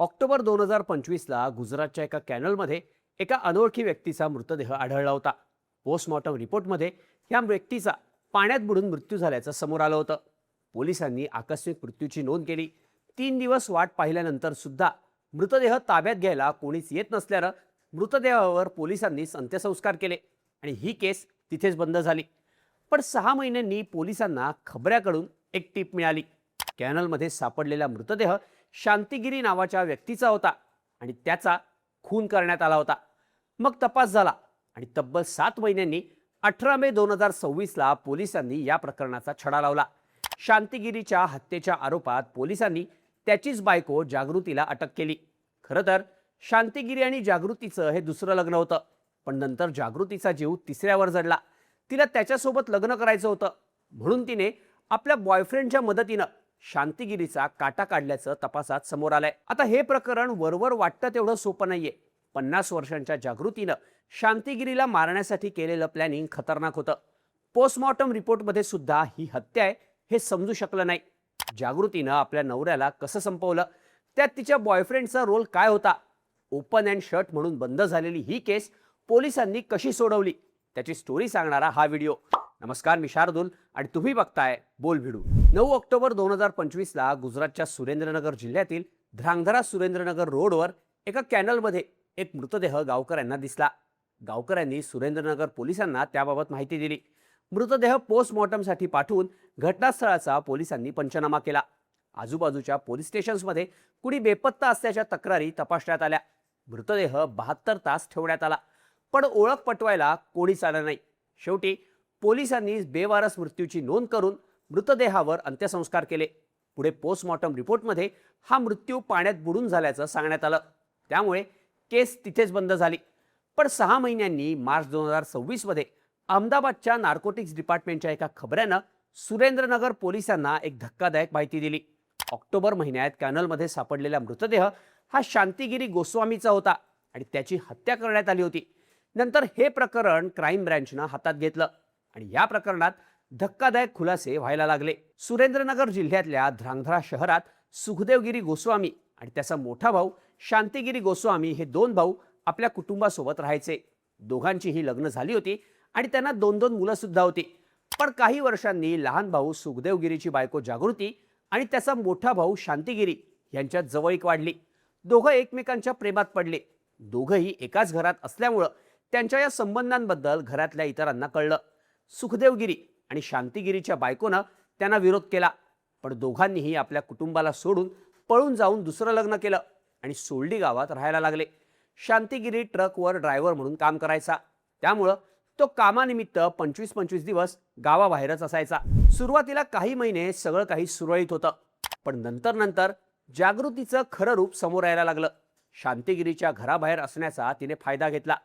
October 2025ला गुजरातच्या एका कॅनलमध्ये एका अनोळखी व्यक्तीचा मृतदेह आढळला होता. पोस्टमॉर्टम रिपोर्टमध्ये या व्यक्तीचा पाण्यात बुडून मृत्यू झाल्याचं समोर आलं होतं. पोलिसांनी आकस्मिक मृत्यूची नोंद केली. 3 दिवस वाट पाहिल्यानंतर सुद्धा मृतदेह ताब्यात घ्यायला कोणीच येत नसल्यानं मृतदेहावर पोलिसांनीच अंत्यसंस्कार केले आणि ही केस तिथेच बंद झाली. पण 6 महिन्यांनी पोलिसांना खबऱ्याकडून एक टीप मिळाली. कॅनलमध्ये सापडलेला मृतदेह शांतिगिरी नावाच्या व्यक्तीचा होता आणि त्याचा खून करण्यात आला होता. मग तपास झाला आणि तब्बल 7 महिन्यांनी 18 मे 2026ला पोलिसांनी या प्रकरणाचा छडा लावला. शांतिगिरीच्या हत्येच्या आरोपात पोलिसांनी त्याचीच बायको जागृतीला अटक केली. खरं तर शांतिगिरी आणि जागृतीचं हे दुसरं लग्न होतं, पण नंतर जागृतीचा जीव तिसऱ्यावर जडला. तिला त्याच्यासोबत लग्न करायचं होतं, म्हणून तिने आपल्या बॉयफ्रेंडच्या मदतीनं शांतिगिरीचा काटा काढल्याचं तपासात समोर आलंय. आता हे प्रकरण वरवर वाटतं तेवढं सोपं नाहीये. 50 वर्षांच्या जागृतीनं शांतिगिरीला मारण्यासाठी केलेलं प्लॅनिंग खतरनाक होतं. पोस्टमॉर्टम रिपोर्टमध्ये सुद्धा ही हत्या आहे हे समजू शकलं नाही. जागृतीनं आपल्या नवऱ्याला कसं संपवलं, त्यात तिच्या बॉयफ्रेंडचा रोल काय होता, ओपन अँड शट म्हणून बंद झालेली ही केस पोलिसांनी कशी सोडवली, त्याची स्टोरी सांगणारा हा व्हिडिओ. नमस्कार, मी शार्दूल आणि तुम्ही बघताय बोल भिडू. 9 ऑक्टोबर 2025ला गुजरातच्या सुरेंद्रनगर जिल्ह्यातील ध्रांगधरा सुरेंद्रनगर रोडवर एका कॅनलमध्ये एक मृतदेह गावकऱ्यांना दिसला. गावकऱ्यांनी सुरेंद्रनगर पोलिसांना त्याबाबत माहिती दिली. मृतदेह पोस्टमॉर्टमसाठी पाठवून घटनास्थळाचा पोलिसांनी पंचनामा केला. आजूबाजूच्या पोलीस स्टेशन्समध्ये कुणी बेपत्ता असल्याच्या तक्रारी तपासण्यात आल्या. मृतदेह 72 तास ठेवण्यात आला, पण ओळख पटवायला कोणीच आलं नाही. शेवटी पोलिसांनी बेवारस मृत्यूची नोंद करून मृतदेहावर अंत्यसंस्कार केले. पुढे पोस्टमॉर्टम रिपोर्टमध्ये हा मृत्यू पाण्यात बुडून झाल्याचं सांगण्यात आलं. त्यामुळे केस तिथेच बंद झाली. पण 6 महिन्यांनी मार्च 2026मध्ये अहमदाबादच्या नार्कोटिक्स डिपार्टमेंटच्या एका खबऱ्यानं सुरेंद्रनगर पोलिसांना एक धक्कादायक माहिती दिली. ऑक्टोबर महिन्यात कॅनलमध्ये सापडलेला मृतदेह हा शांतिगिरी गोस्वामीचा होता आणि त्याची हत्या करण्यात आली होती. नंतर हे प्रकरण क्राईम ब्रँचनं हातात घेतलं आणि या प्रकरणात धक्कादायक खुलासे व्हायला लागले. सुरेंद्रनगर जिल्ह्यातल्या ध्रांगधरा शहरात सुखदेवगिरी गोस्वामी आणि त्याचा मोठा भाऊ शांतिगिरी गोस्वामी हे 2 भाऊ आपल्या कुटुंबासोबत राहायचे. दोघांचीही लग्न झाली होती आणि त्यांना 2 मुलं सुद्धा होती. पण काही वर्षांनी लहान भाऊ सुखदेवगिरीची बायको जागृती आणि त्याचा मोठा भाऊ शांतिगिरी यांच्यात जवळीक वाढली. दोघं एकमेकांच्या प्रेमात पडले. दोघंही एकाच घरात असल्यामुळं त्यांच्या या संबंधांबद्दल घरातल्या इतरांना कळलं. सुखदेवगिरी आणि शांतिगिरीच्या बायकोनं त्यांना विरोध केला, पण दोघांनीही आपल्या कुटुंबाला सोडून पळून जाऊन दुसरं लग्न केलं आणि सोल्डी गावात राहायला लागले. शांतिगिरी ट्रकवर ड्रायव्हर म्हणून काम करायचा, त्यामुळं तो कामानिमित्त 25-25 दिवस गावाबाहेरच असायचा. सुरुवातीला काही महिने सगळं काही सुरळीत होतं, पण नंतर जागृतीचं खरं रूप समोर यायला लागलं. शांतिगिरीच्या घराबाहेर असण्याचा तिने फायदा घेतला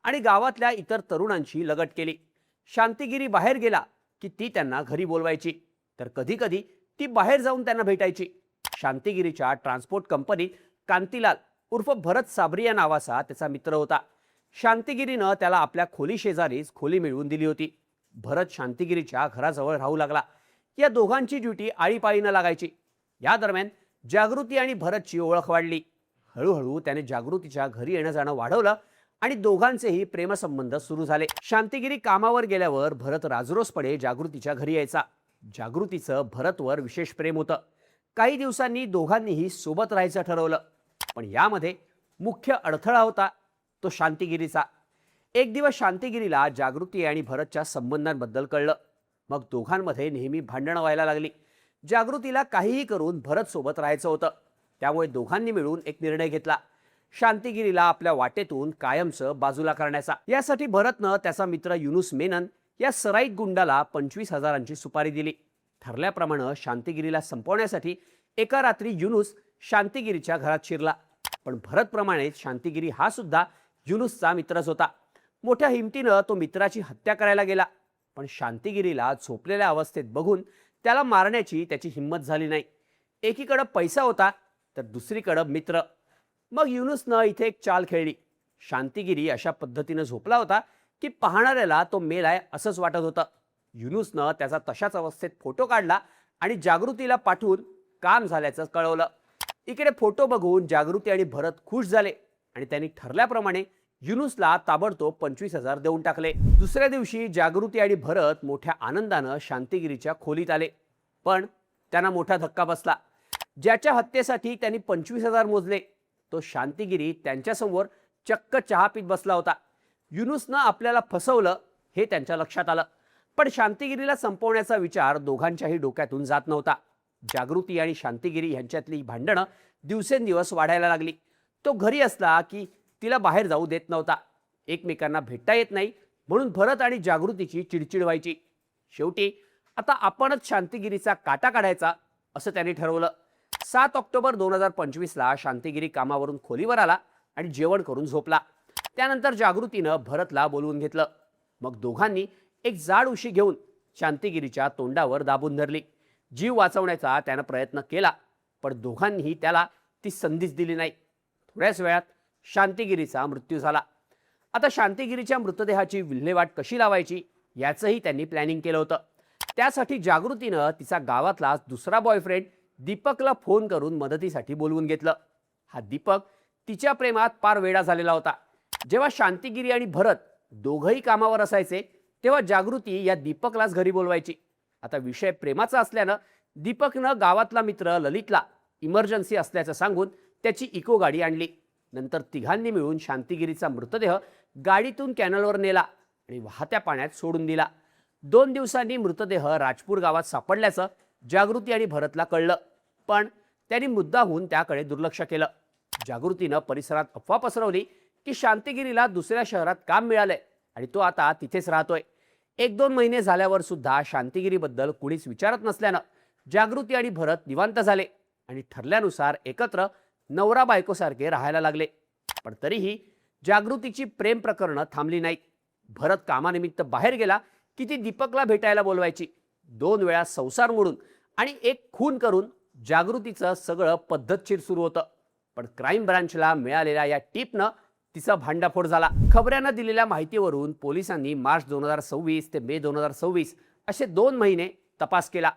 आणि गावातल्या इतर तरुणांची लगट केली. शांतिगिरी बाहेर गेला की ती त्यांना घरी बोलवायची, तर कधी ती बाहेर जाऊन त्यांना भेटायची. शांतिगिरीच्या ट्रान्सपोर्ट कंपनीत कांतीलाल उर्फ भरत साबरिया नावाचा त्याचा मित्र होता. शांतिगिरीनं त्याला आपल्या खोली शेजारीच खोली मिळवून दिली होती. भरत शांतिगिरीच्या घराजवळ राहू लागला. या दोघांची ड्युटी आळीपाळीनं लागायची. या दरम्यान जागृती आणि भरतची ओळख वाढली. हळूहळू त्याने जागृतीच्या घरी येणं जाणं वाढवलं आणि दोघांचेही प्रेमसंबंध सुरू झाले. शांतिगिरी कामावर गेल्यावर भरत राजरोसपणे जागृतीच्या घरी यायचा. जागृतीचं भरतवर विशेष प्रेम होतं. काही दिवसांनी दोघांनीही सोबत राहायचं ठरवलं, पण यामध्ये मुख्य अडथळा होता तो शांतिगिरीचा. एक दिवस शांतिगिरीला जागृती आणि भरतच्या संबंधांबद्दल कळलं. मग दोघांमध्ये नेहमी भांडणं व्हायला लागली. जागृतीला काहीही करून भरत सोबत राहायचं होतं, त्यामुळे दोघांनी मिळून एक निर्णय घेतला, शांतिगिरीला आपल्या वाटेतून कायमचं बाजूला करण्याचा. यासाठी भरतनं त्याचा मित्र युनुस मेनन या सराईत गुंडाला 25,000ची सुपारी दिली. ठरल्याप्रमाणे शांतिगिरीला संपवण्यासाठी एका रात्री युनुस शांतिगिरीच्या घरात शिरला. पण भरतप्रमाणेच शांतिगिरी हा सुद्धा युनुसचा मित्रच होता. मोठ्या हिमतीनं तो मित्राची हत्या करायला गेला, पण शांतिगिरीला झोपलेल्या अवस्थेत बघून त्याला मारण्याची त्याची हिंमत झाली नाही. एकीकडे पैसा होता तर दुसरीकडे मित्र. मग युनुसनं इथे एक चाल खेळली. शांतिगिरी अशा पद्धतीनं झोपला होता की पाहणाऱ्याला तो मेलाय असंच वाटत होतं. युनुसनं त्याचा तशाच अवस्थेत फोटो काढला आणि जागृतीला पाठवून काम झाल्याचं कळवलं. इकडे फोटो बघून जागृती आणि भरत खुश झाले आणि त्यांनी ठरल्याप्रमाणे युनुसला ताबडतोब 25,000 देऊन टाकले. दुसऱ्या दिवशी जागृती आणि भरत मोठ्या आनंदानं शांतिगिरीच्या खोलीत आले. पण त्यांना मोठा धक्का बसला. ज्याच्या हत्येसाठी त्यांनी 25,000 मोजले तो शांतिगिरी त्यांच्यासमोर चक्क चहा पीत बसला होता. युनुसनं आपल्याला फसवलं हे त्यांच्या लक्षात आलं. पण शांतिगिरीला संपवण्याचा विचार दोघांच्याही डोक्यातून जात नव्हता. जागृती आणि शांतिगिरी यांच्यातली भांडणं दिवसेंदिवस वाढायला लागली. तो घरी असला की तिला बाहेर जाऊ देत नव्हता. एकमेकांना भेटता येत नाही म्हणून भरत आणि जागृतीची चिडचिड व्हायची. शेवटी आता आपणच शांतिगिरीचा काटा काढायचा असं त्यांनी ठरवलं. 7 ऑक्टोबर 2025ला शांतिगिरी कामावरून खोलीवर आला आणि जेवण करून झोपला. त्यानंतर जागृतीनं भरतला बोलवून घेतलं. मग दोघांनी एक जाड उशी घेऊन शांतिगिरीच्या तोंडावर दाबून धरली. जीव वाचवण्याचा त्यानं प्रयत्न केला पण दोघांनीही त्याला ती संधीच दिली नाही. थोड्याच वेळात शांतिगिरीचा मृत्यू झाला. आता शांतिगिरीच्या मृतदेहाची विल्हेवाट कशी लावायची याचंही त्यांनी प्लॅनिंग केलं होतं. त्यासाठी जागृतीनं तिचा गावातला दुसरा बॉयफ्रेंड दीपकला फोन करून मदतीसाठी बोलवून घेतलं. हा दीपक तिच्या प्रेमात पार वेडा झालेला होता. जेव्हा शांतिगिरी आणि भरत दोघंही कामावर असायचे तेव्हा जागृती या दीपकलाच घरी बोलवायची. आता विषय प्रेमाचा असल्यानं दीपकनं गावातला मित्र ललितला इमर्जन्सी असल्याचं सांगून त्याची इको गाडी आणली. नंतर तिघांनी मिळून शांतिगिरीचा मृतदेह गाडीतून कॅनलवर नेला आणि वाहत्या पाण्यात सोडून दिला. 2 दिवसांनी मृतदेह राजपूर गावात सापडल्याचं जागृती आणि भरतला कळलं. पण त्यांनी मुद्दाहून त्याकडे दुर्लक्ष केलं. जागृतीनं परिसरात अफवा पसरवली की शांतिगिरीला दुसऱ्या शहरात काम मिळालंय आणि तो आता तिथेच राहतोय. 1-2 महिने झाल्यावर सुद्धा शांतिगिरीबद्दल कुणीच विचारत नसल्यानं जागृती आणि भरत निवांत झाले आणि ठरल्यानुसार एकत्र नवरा बायकोसारखे राहायला लागले. पण तरीही जागृतीची प्रेम प्रकरणं थांबली नाहीत. भरत कामानिमित्त बाहेर गेला की ती दीपकला भेटायला बोलवायची. 2 वेळा संसार मोडून आणि एक खून करून जागृतीचं सगळं पद्धतशीर सुरू होतं. पण क्राईम ब्रांचला मिळालेल्या या टीपनं तिचा भांडाफोड झाला. खबऱ्यांना दिलेल्या माहितीवरून पोलिसांनी मार्च 2026 ते मे 2026 असे 2 महिने तपास केला.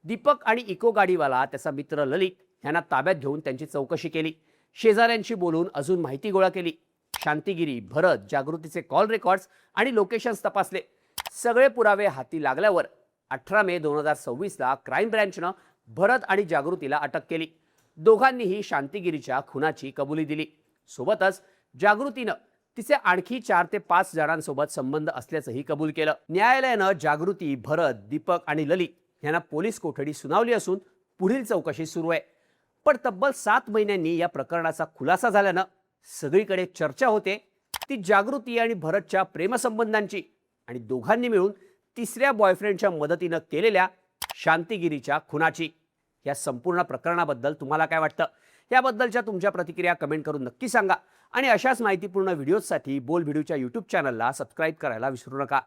दीपक आणि इको गाडीवाला त्याचा मित्र ललित यांना ताब्यात घेऊन त्यांची चौकशी केली. शेजाऱ्यांशी बोलून अजून माहिती गोळा केली. शांतिगिरी, भरत, जागृतीचे कॉल रेकॉर्ड्स आणि लोकेशन्स तपासले. सगळे पुरावे हाती लागल्यावर 18 मे 2026ला क्राईम ब्रँचनं भरत आणि जागृतीला अटक केली. दोघांनीही शांतिगिरीच्या खुनाची कबुली दिली. सोबतच जागृतीनं तिचे आणखी 4 ते 5 जणांसोबत संबंध असल्याचंही कबूल केलं. न्यायालयानं जागृती, भरत, दीपक आणि ललित यांना पोलीस कोठडी सुनावली असून पुढील चौकशी सुरू आहे. पण तब्बल 7 महिन्यांनी या प्रकरणाचा खुलासा झाल्यानं सगळीकडे चर्चा होते ती जागृती आणि भरतच्या प्रेमसंबंधांची आणि दोघांनी मिळून तिसऱ्या बॉयफ्रेंडच्या मदतीनं केलेल्या शांतिगिरीच्या खुनाची. या संपूर्ण प्रकरणाबद्दल तुम्हाला काय वाटतं याबद्दलच्या तुमच्या प्रतिक्रिया कमेंट करून नक्की सांगा आणि अशाच माहितीपूर्ण व्हिडिओजसाठी बोल व्हिडिओच्या YouTube चॅनलला सबस्क्राईब करायला विसरू नका.